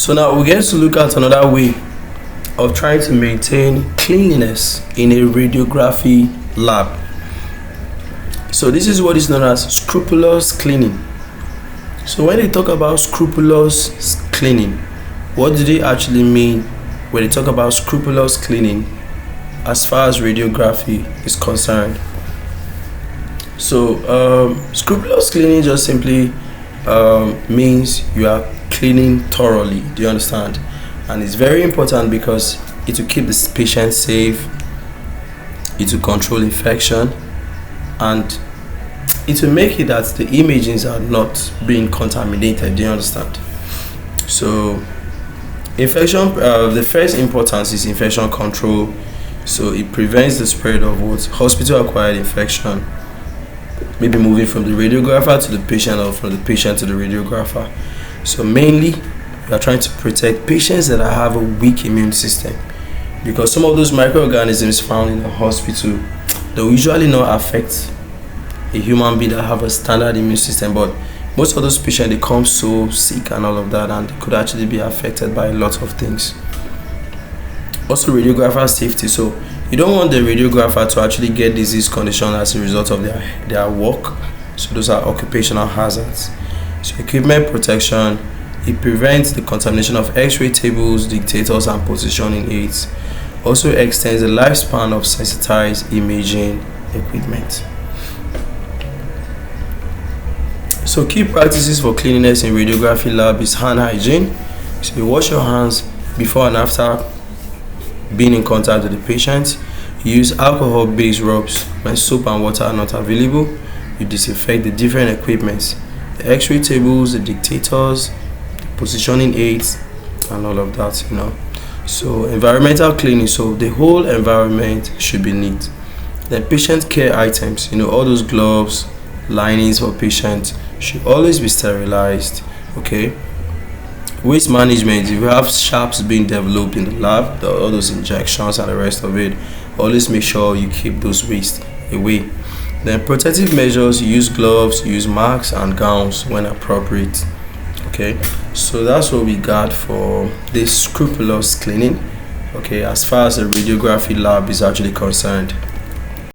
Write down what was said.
So now we're going to look at another way of trying to maintain cleanliness in a radiography lab. So this is what is known as scrupulous cleaning. So when they talk about scrupulous cleaning, what do they actually mean when they talk about scrupulous cleaning as far as radiography is concerned? So scrupulous cleaning just simply means you are cleaning thoroughly. Do you understand? And it's very important because it will keep the patient safe, it will control infection, and it will make it that the images are not being contaminated. Do you understand? So infection, the first importance is infection control. So it prevents the spread of what hospital acquired infection, maybe moving from the radiographer to the patient or from the patient to the radiographer. So mainly we are trying to protect patients that have a weak immune system, because some of those microorganisms found in the hospital, they will usually not affect a human being that have a standard immune system, but most of those patients, they come so sick and all of that, and they could actually be affected by a lot of things. Also radiographer safety. So you don't want the radiographer to actually get disease condition as a result of their work. So those are occupational hazards. So equipment protection, it prevents the contamination of x-ray tables, detectors, and positioning aids. Also extends the lifespan of sensitized imaging equipment. So key practices for cleanliness in radiography lab is hand hygiene. So you wash your hands before and after being in contact with the patient. You use alcohol-based rubs when soap and water are not available. You disinfect the different equipments, the x-ray tables, the detectors, the positioning aids, and all of that, So environmental cleaning, so the whole environment should be neat. Then patient care items, all those gloves, linings for patients should always be sterilized. Okay. Waste management, if you have sharps being developed in the lab, all those injections and the rest of it, always make sure you keep those waste away. Then protective measures, you use gloves, you use masks and gowns when appropriate. Okay, so that's what we got for this scrupulous cleaning, okay, as far as the radiography lab is actually concerned.